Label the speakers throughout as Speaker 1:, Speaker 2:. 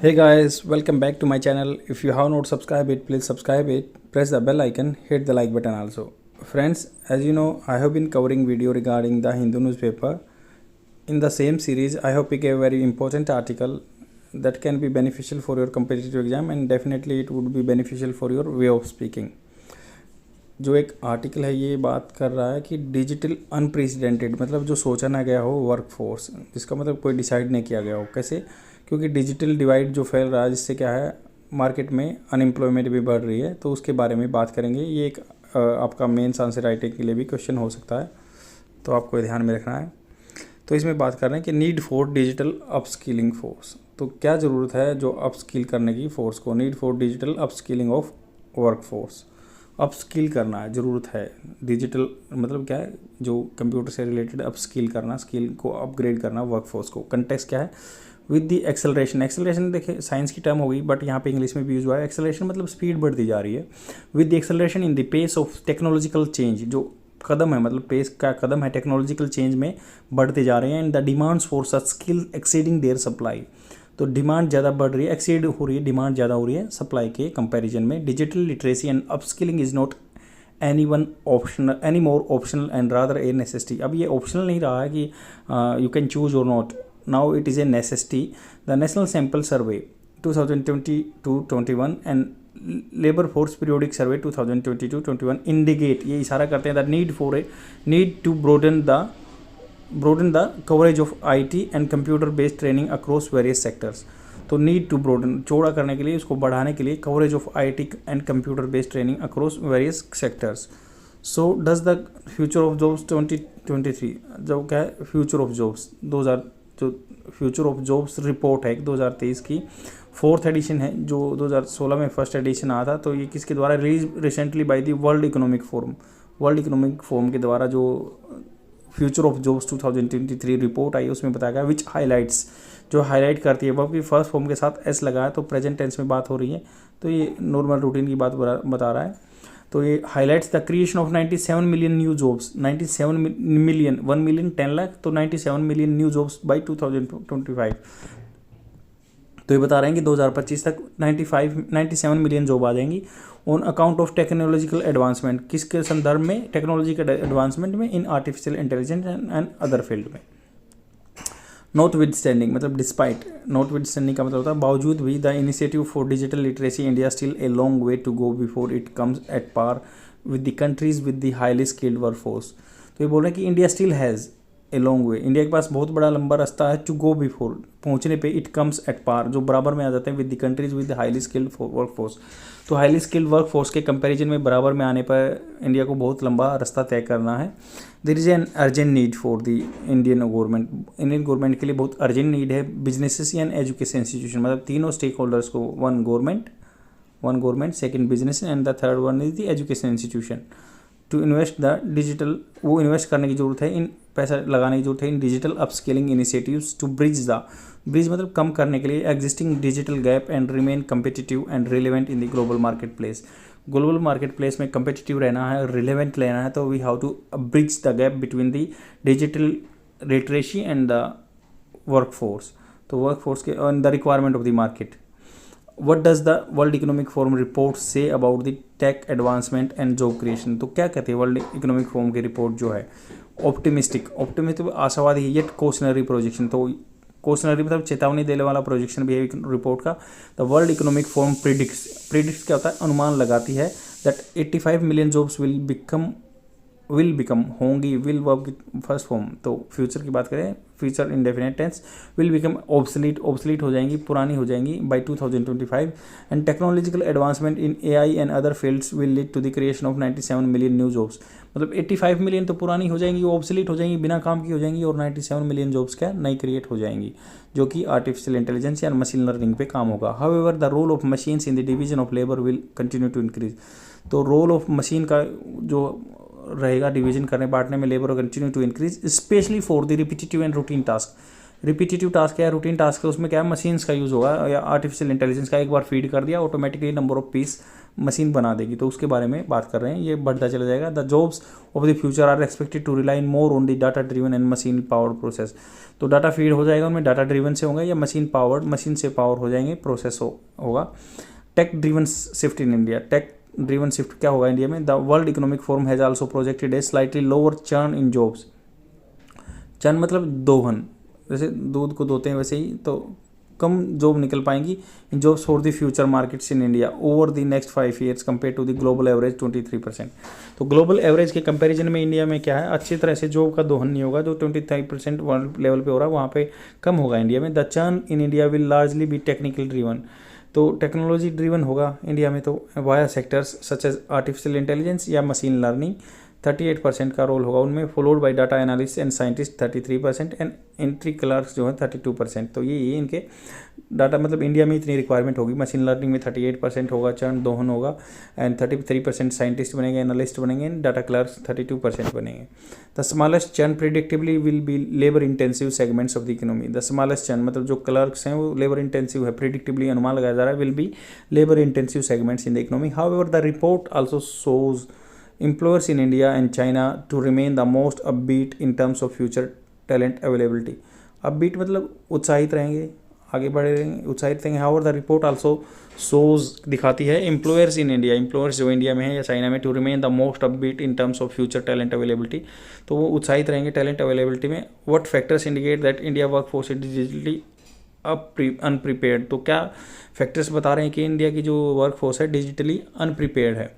Speaker 1: Hey guys, welcome back to my channel. If you have not subscribed it, please subscribe it. Press the bell icon, hit the like button also. Friends, as you know, I have been covering video regarding the Hindu newspaper. In the same series, I have picked a very important article that can be beneficial for your competitive exam and definitely it would be beneficial for your way of speaking. जो एक article है ये बात कर रहा है कि digital unprecedented मतलब जो सोचा ना गया हो वर्कफोर्स, जिसका मतलब कोई डिसाइड नहीं किया गया हो। कैसे? क्योंकि डिजिटल डिवाइड जो फैल रहा है जिससे क्या है मार्केट में अनएम्प्लॉयमेंट भी बढ़ रही है, तो उसके बारे में बात करेंगे। ये एक आपका मेंस आंसर राइटिंग के लिए भी क्वेश्चन हो सकता है, तो आपको ध्यान में रखना है। तो इसमें बात कर रहे हैं कि need for digital upskilling force, तो क्या ज़रूरत है जो अपस्किल करने की फोर्स को, need for digital upskilling of work force. Upskill करना है, ज़रूरत है। डिजिटल मतलब क्या है, जो कंप्यूटर से रिलेटेड अपस्किल करना, स्किल को अपग्रेड करना वर्कफोर्स को। कंटेक्स्ट क्या है? With the acceleration. एक्सेलरेशन देखिए साइंस की टर्म होगी बट यहाँ पे इंग्लिश में भी यूज हुआ है। एक्सेलरेशन मतलब स्पीड बढ़ती जा रही है। With the acceleration in the pace of technological change, जो कदम है मतलब पेस का कदम है टेक्नोलॉजिकल चेंज में बढ़ते जा रहे हैं। And the demands for such skill exceeding their supply, तो डिमांड ज़्यादा बढ़ रही है, एक्सीड हो रही है, डिमांड ज़्यादा हो रही है सप्लाई के कंपैरिजन में। Digital literacy and upskilling is not any more optional and rather a necessity. अब ये ऑप्शनल नहीं रहा है कि यू कैन चूज और not, now it is a necessity. The national sample survey 2020-21 and labour force periodic survey 2022-21 indicate, ये इशारा करते हैं the need to broaden the coverage of IT and computer based training across various sectors. तो need to broaden चौड़ा करने के लिए, उसको बढ़ाने के लिए, coverage of IT and computer based training across various sectors. So does the future of jobs 2023, जो क्या है फ्यूचर ऑफ जॉब्स 2000, जो फ्यूचर ऑफ जॉब्स रिपोर्ट है 2023 की, 4th एडिशन है, जो 2016 में फर्स्ट एडिशन आया था। तो ये किसके द्वारा release recently by the world economic forum के द्वारा जो फ्यूचर ऑफ जॉब्स 2023 रिपोर्ट आई उसमें बताया गया विच हाईलाइट्स, जो हाईलाइट करती है, वह भी फर्स्ट फॉर्म के साथ एस लगा है, तो प्रेजेंट टेंस में बात हो रही है, तो ये नॉर्मल रूटीन की बात बता रहा है। तो ये highlights the creation of 97 million new jobs, 97 million, 1 million 10 lakh, तो 97 मिलियन न्यू जॉब्स बाई 2025। तो ये बता रहे हैं कि 2025 तक 97 मिलियन जॉब आ जाएंगी on account of technological advancement, किसके संदर्भ में? टेक्नोलॉजिकल एडवांसमेंट में, in artificial intelligence and other field में। नॉट विद स्टैंडिंग मतलब डिस्पाइट, नॉट विद स्टैंडिंग का मतलब होता है बावजूद भी, the initiative for digital literacy India still a long way to go before it comes at par with the countries with the highly skilled workforce. तो ये बोल रहे हैं कि India still has a long way, India के पास बहुत बड़ा लंबा रास्ता है टू गो बिफोर, पहुंचने पे, इट कम्स एट पार, जो बराबर में आ जाते हैं with the countries with the highly skilled workforce. तो हाईली स्किल्ड वर्कफोर्स के कंपैरिजन में बराबर में आने पर इंडिया को बहुत लंबा रास्ता तय करना है। There is an urgent need for the Indian government के लिए बहुत अर्जेंट नीड है। बिजनेसेस एंड एजुकेशन इंस्टीट्यूशन मतलब तीनों स्टेक होल्डर्स को, one government, second business and the third one is the education institution to invest the digital, वो invest करने की जरूरत है, इन पैसा लगाने की जरूरत है in digital upskilling initiatives to bridge मतलब कम करने के लिए existing digital gap and remain competitive and relevant in the global marketplace. Global marketplace में कम्पिटिटिव रहना है, रिलेवेंट लेना है, तो we have to bridge the gap between the digital literacy and the workforce, तो workforce के और the requirement of the market. What does the World Economic Forum report say about the tech advancement and job creation? तो क्या कहते हैं world economic forum की report जो है? ऑप्टिमिस्टिक आशावादी है, येट कॉशनरी प्रोजेक्शन, तो कॉशनरी मतलब चेतावनी देने वाला प्रोजेक्शन भी है रिपोर्ट का। The world economic forum predicts क्या होता है? अनुमान लगाती है that 85 million jobs will become होंगी, विल वर्ब फर्स्ट फॉर्म, तो फ्यूचर की बात करें, future indefinite tense, will become obsolete हो जाएंगी, पुरानी हो जाएंगी by 2025। And technological advancement in AI and other fields will lead to the creation of 97 million new jobs, मतलब 85 मिलियन तो पुरानी हो जाएंगी, ऑब्सलीट हो जाएंगी, बिना काम की हो जाएंगी, और 97 मिलियन जॉब्स क्या नई क्रिएट हो जाएंगी, जो कि आर्टिफिशियल इंटेलिजेंस या मशीन लर्निंग पे काम होगा। However the role of machines in the division of labour will continue to increase, तो रोल ऑफ मशीन का जो रहेगा डिवीजन करने बांटने में labour continue to increase, specially for the repetitive and routine task. Repetitive task या routine task है, उसमें क्या है मशीन्स का यूज़ होगा या आर्टिफिशियल इंटेलिजेंस का, एक बार फीड कर दिया automatically number of peace machine बना देगी, तो उसके बारे में बात कर रहे हैं, ये बढ़ता चला जाएगा। The jobs of the future are expected to rely more on the data driven and machine powered process. तो डाटा फीड हो जाएगा उनमें, डाटा ड्रिवन से होंगे या मशीन पावर्ड, मशीन से पावर हो जाएंगे, प्रोसेस होगा। Tech driven shift in India, tech driven shift क्या होगा इंडिया में? The world economic forum has also projected a slightly lower churn in jobs. Churn मतलब दोहन, जैसे दूध को धोते हैं वैसे ही, तो कम जॉब निकल पाएंगी in jobs for the future markets in India over the next 5 years compared to the global average 23%। तो ग्लोबल एवरेज के कंपैरिजन में इंडिया में क्या है, अच्छी तरह से जॉब का दोहन नहीं होगा, जो 23% वर्ल्ड लेवल पे हो रहा है वहाँ पे कम होगा इंडिया में। The churn in India will largely be technical driven, तो टेक्नोलॉजी ड्रिवन होगा इंडिया में, तो via sectors such as artificial intelligence या मशीन लर्निंग 38% का रोल होगा उनमें, followed by data analyst and scientist 33% and entry clerks जो है 32%। तो ये इनके डाटा मतलब इंडिया में इतनी रिक्वायरमेंट होगी। मशीन लर्निंग में 38% होगा, चर्न दोहन होगा, एंड 33% साइंटिस्ट बनेंगे, एनालिस्ट बनेंगे, डाटा क्लर्क्स 32% बनेंगे। The smallest churn predictively will be labour intensive segments of the economy. The smallest churn मतलब जो क्लर्क्स हैं वो लेबर इंटेंसिव है, प्रिडिक्टिवली अनुमान लगाया जा रहा है, will be labour intensive segments in the economy. However the report also shows employers in India and China to remain the most upbeat in terms of future talent availability। upbeat मतलब उत्साहित रहेंगे, आगे बढ़े रहेंगे, उत्साहित रहेंगे। However the report also shows दिखाती है employers in India, employers जो इंडिया में है या चाइना में, to remain the most upbeat in terms of future talent availability, तो वो उत्साहित रहेंगे talent availability में। What factors indicate that India workforce is digitally unprepared, तो क्या फैक्टर्स बता रहे हैं कि इंडिया की जो वर्कफोर्स है डिजिटली अनप्रिपेयर्ड है।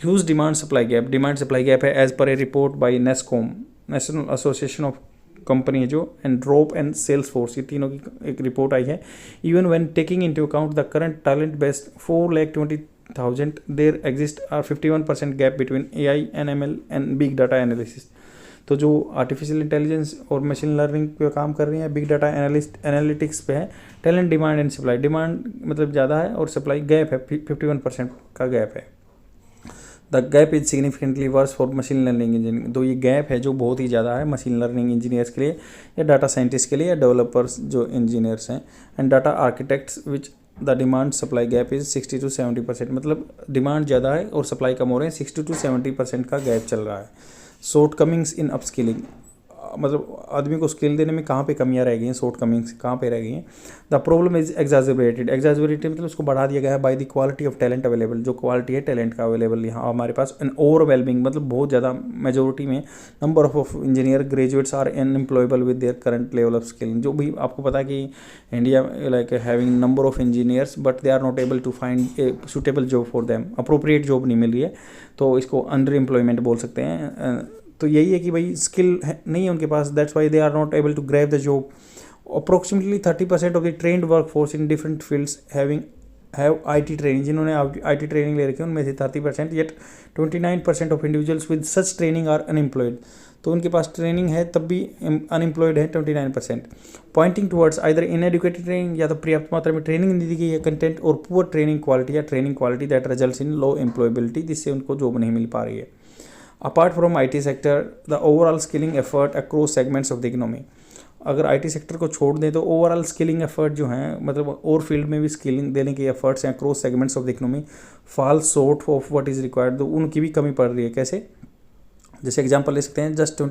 Speaker 1: Huge demand supply gap, demand supply gap है as per a report by NASSCOM, national association of company है जो, and drop and Salesforce, ये तीनों की एक रिपोर्ट आई है। Even when taking into account the current talent based 4,20,000 there exist are 51% gap between AI and ML and big data analysis. तो जो आर्टिफिशियल इंटेलिजेंस और मशीन लर्निंग पे काम कर रही है, बिग डाटा एनालिटिक्स पे है, talent demand and supply, demand मतलब ज़्यादा है और सप्लाई गैप है, 51% का गैप है। The gap is significantly worse for machine learning engineering, तो ये गैप है जो बहुत ही ज़्यादा है मशीन लर्निंग इंजीनियर्स के लिए या डाटा साइंटिस्ट के लिए या डेवलपर्स जो इंजीनियर्स हैं, and data architects which the demand supply gap is 60 to 70%, मतलब डिमांड ज़्यादा है और सप्लाई कम हो रहे हैं, 60 to 70% का गैप चल रहा है। शॉर्ट कमिंग्स इन अपस्किलिंग, मतलब आदमी को स्किल देने में कहाँ पे कमियाँ रह गई हैं, शॉर्ट कमिंग्स कहाँ पे रह गई हैं। The problem is exaggerated, exaggerated मतलब उसको बढ़ा दिया गया है by the quality of talent available, जो क्वालिटी है टैलेंट का अवेलेबल यहाँ हमारे पास, एंड ओवरवेलमिंग मतलब बहुत ज़्यादा मेजोरिटी में number of engineer graduates are unemployable with their current level of skilling. जो भी आपको पता है कि India like having number of engineers but they are not able to find a suitable job for them, appropriate job नहीं मिल रही है, तो इसको अंडर एम्प्लॉयमेंट बोल सकते हैं। तो यही है कि भाई स्किल नहीं है उनके पास, that's why they are not able to grab the job. Approximately 30% of the trained work force in different fields have IT training, जिन्होंने IT ट्रेनिंग ले रखी है उनमें से 30%, yet 29% of individuals with such training are unemployed, तो उनके पास training है तब भी अनएम्प्लॉयड है 29%। पॉइंटिंग टुवर्ड्स आइदर इनएडुकेटेड ट्रेनिंग, या तो पर्याप्त मात्रा में ट्रेनिंग नहीं दी गई है कंटेंट, और पुअर ट्रेनिंग क्वालिटी या training quality that results in low employability, जिससे उनको जॉब नहीं मिल पा रही है। Apart from IT sector, the overall skilling effort across segments of the economy, अगर IT सेक्टर को छोड़ दें तो ओवरऑल स्किलिंग एफर्ट जो हैं, मतलब और फील्ड में भी स्किलिंग देने के एफर्ट्स हैं across segments of the economy, fall short of what is required, तो उनकी भी कमी पड़ रही है। कैसे, जैसे एग्जांपल ले सकते हैं, just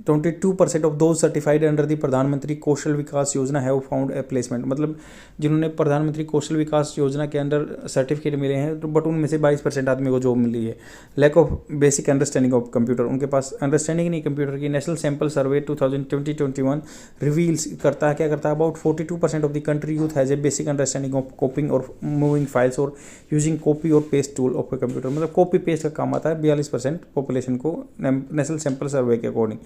Speaker 1: 22% of those certified under the प्रधानमंत्री कौशल विकास योजना हैव फाउंड ए प्लेसमेंट, मतलब जिन्होंने प्रधानमंत्री कौशल विकास योजना के अंडर सर्टिफिकेट मिले हैं, तो बट उनमें से 22% आदमी को जॉब मिली है। Lack of basic understanding of computer, उनके पास अंडरस्टैंडिंग नहीं कंप्यूटर की। नेशनल सैंपल सर्वे 2020-21 रिवील्स करता है, क्या करता है, about 42% of the country youth has a basic understanding of copying और मूविंग फाइल्स और यूजिंग कॉपी और paste tool of a computer, मतलब कॉपी पेस्ट का काम आता है 42% पॉपुलेशन को नेशनल सैंपल सर्वे के अकॉर्डिंग।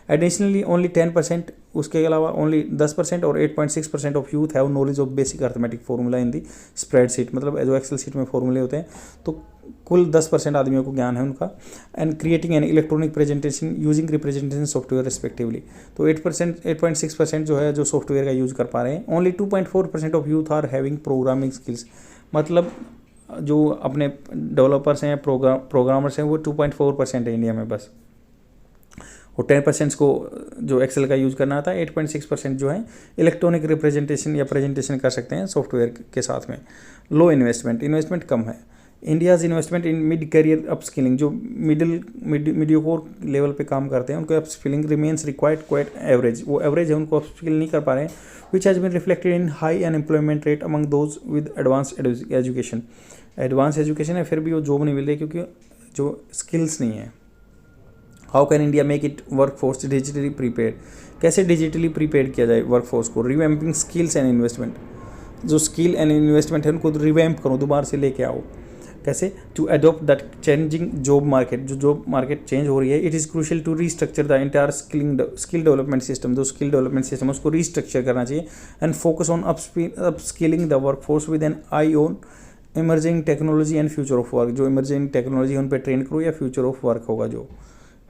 Speaker 1: एडिशनली ओनली 10%, उसके अलावा ओनली 10% और 8.6% of youth have knowledge of basic arithmetic formula in the spreadsheet, मतलब जो एक्सेल शीट में फॉर्मूले होते हैं, तो कुल 10% आदमियों को ज्ञान है उनका। And creating an electronic presentation using representation software respectively, तो 8.6% जो है जो सॉफ्टवेयर का यूज़ कर पा रहे हैं। Only 2.4% of youth are having programming skills, मतलब जो अपने डेवलपर्स हैं प्रोग्रामर्स हैं वो 2.4% है इंडिया में बस। और 10% को जो एक्सेल का यूज़ करना आता है, 8.6% जो है इलेक्ट्रॉनिक रिप्रेजेंटेशन या प्रेजेंटेशन कर सकते हैं सॉफ्टवेयर के साथ में। लो इन्वेस्टमेंट कम है। India's investment in mid career upskilling, जो मीडियोकोर लेवल पे काम करते हैं उनको upskilling remains required quite average, वो एवरेज है, उनको अपस्किल नहीं कर पा रहे हैं, which has been reflected in high unemployment rate among those with advance education. Advance education है फिर भी वो जॉब नहीं मिल रही क्योंकि जो स्किल्स नहीं है। How can India make it work force digitally prepaid, कैसे डिजिटली प्रीपेड किया जाए वर्क फोर्स को। रिवैम्पिंग स्किल्स एंड इन्वेस्टमेंट, जो स्किल एंड इन्वेस्टमेंट है उनको रिवैम्प करो, दोबारा से लेके आओ। कैसे? To adopt that changing job market, जो जॉब मार्केट चेंज हो रही है, it is crucial to restructure the entire skill development system, जो स्किल डेवलपमेंट सिस्टम है उसको रीस्ट्रक्चर करना चाहिए and focus on upskilling the work force with an eye on emerging technology and future of work, जो emerging technology है उन पर train करो या फ्यूचर ऑफ वर्क होगा जो।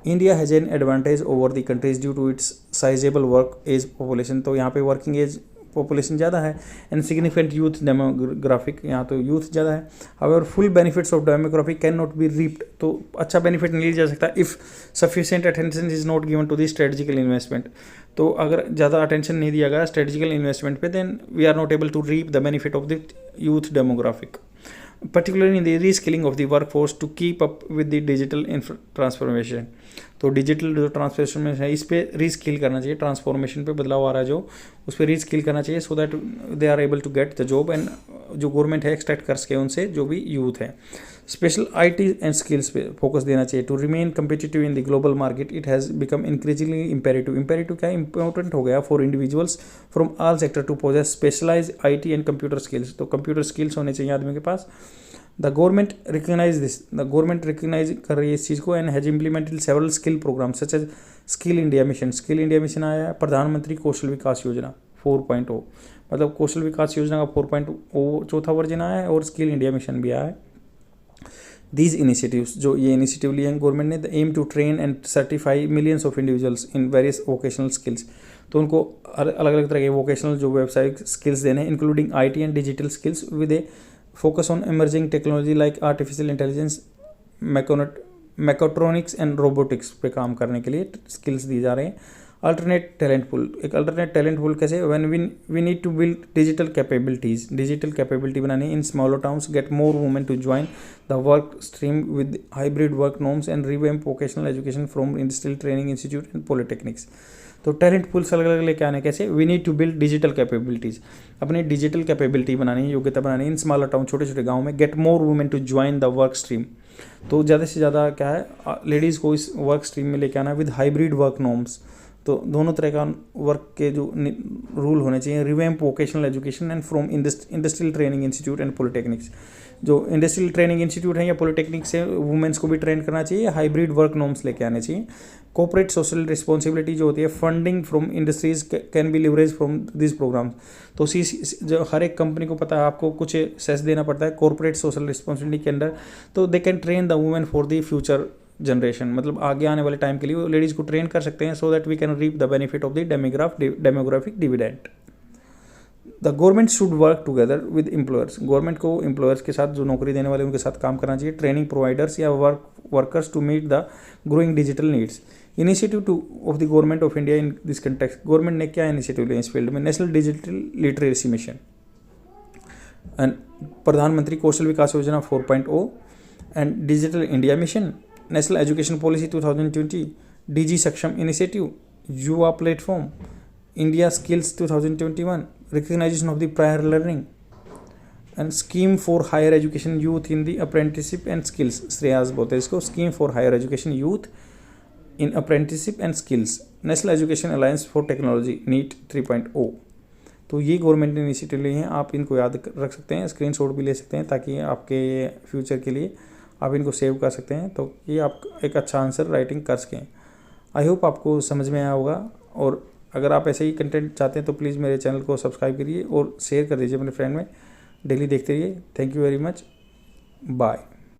Speaker 1: India has an advantage over the countries due to its sizeable work age population, तो यहाँ पे वर्किंग एज पॉपुलेशन ज़्यादा है एंड सिग्निफिकेंट यूथ डेमोग्राफिक, यहाँ तो यूथ ज़्यादा है। अगर full benefits of demographic can not be reaped, तो अच्छा बेनिफिट नहीं लिया जा सकता if sufficient attention is not given to the strategical investment, तो अगर ज़्यादा अटेंशन नहीं दिया गया स्ट्रेटजिकल इन्वेस्टमेंट पे, then we are not able to reap the benefit of the youth demographic, particularly in the reskilling of the workforce to keep up with the digital transformation। तो digital जो transformation है इस पे reskill करना चाहिए, transformation पे बदलाव आ रहा है जो, उस पर रीस्किल करना चाहिए so that they are able to get the job and जो गवर्नमेंट है एक्सट्रैक्ट कर सके उनसे जो भी यूथ है। स्पेशल आईटी एंड स्किल्स पे फोकस देना चाहिए to remain competitive in the global market. It has become increasingly imperative क्या इंपॉर्टेंट हो गया for individuals from all sector to possess specialise IT and computer skills, तो कंप्यूटर स्किल्स होने चाहिए आदमी के पास। The government recognise this, the government recognise कर रही है इस चीज़ को and has implemented several skill program such as skill India mission. Skill India mission आया है, प्रधानमंत्री कौशल विकास योजना 4.0, मतलब कौशल विकास योजना का 4.0 चौथा वर्जन आया है और स्किल इंडिया मिशन भी आया है। दीज इनिशिएटिव्स, जो ये इनिशिएटिव लिए हैं गवर्नमेंट ने, the aim to train and certify millions of individuals in various vocational skills, तो उनको अलग अलग तरह के वोकेशनल जो वेबसाइट स्किल्स देने including IT and digital skills with a focus on emerging technology like artificial intelligence, mechatronics and robotics पे काम करने के लिए स्किल्स दिए जा रहे हैं। अल्टरनेट टैलेंट पूल, एक अल्टरनेट टैलेंट पूल कैसे? When we need to build digital capabilities, digital capability बनानी in smaller towns, get more women to join the work stream with hybrid work norms and revamp vocational education from industrial training institute and polytechnics. तो talent pools अलग अलग लेके आने कैसे? We need to build digital capabilities, अपनी digital capability बनानी, योग्यता बनानी इन स्मॉलर टाउन, छोटे छोटे गाँव में। Get more women to join the work stream, तो ज़्यादा से ज़्यादा क्या है लेडीज़ को इस वर्क स्ट्रीम में लेके आना विद हाइब्रिड वर्क नॉर्म्स, तो दोनों तरह का वर्क के जो रूल होने चाहिए। Revamp vocational education and from industrial training institute and polytechnics, जो इंडस्ट्रियल ट्रेनिंग इंस्टीट्यूट है या पॉलिटेक्निक से वुमेन्स को भी ट्रेन करना चाहिए, हाइब्रिड वर्क नॉर्म्स लेके आने चाहिए। कॉर्पोरेट सोशल रिस्पॉन्सिबिलिटी जो होती है, funding from industries can be leverage from this programs, तो जो हर एक कंपनी को पता है आपको कुछ सेस देना पड़ता है कॉर्पोरेट सोशल रिस्पॉन्सिबिलिटी के अंडर, तो they can train the women for the future generation, मतलब आगे आने वाले टाइम के लिए वो लेडीज़ को ट्रेन कर सकते हैं so that we can reap the benefit of the demographic dividend. The government should work together with employers, government को एम्प्लॉयर्स के साथ जो नौकरी देने वाले उनके साथ काम करना चाहिए। ट्रेनिंग प्रोवाइडर्स या workers to meet the growing digital needs. Initiative to of the government of India in this context, government ने क्या इनिशिएटिव लिया इस फील्ड में? National digital literacy mission and Pradhanmantri Kaushal Vikas Yojana 4.0 and digital India mission, national education policy 2020, DigiSaksham initiative, Yuva platform, India skills 2021, recognition of the prior learning and scheme for higher education youth in the apprenticeship and skills. SHREYAS बोलते हैं इसको, scheme for higher education youth in apprenticeship and skills, national education alliance for technology NEAT 3.0। तो ये government ने initiative लिए हैं, आप इनको याद रख सकते हैं, स्क्रीनशॉट भी ले सकते हैं ताकि आपके फ्यूचर के लिए आप इनको सेव कर सकते हैं, तो ये आप एक अच्छा आंसर राइटिंग कर सकें। आई होप आपको समझ में आया होगा, और अगर आप ऐसे ही कंटेंट चाहते हैं तो प्लीज़ मेरे चैनल को सब्सक्राइब करिए और शेयर कर दीजिए अपने फ्रेंड में, डेली देखते रहिए। Thank you very much, bye.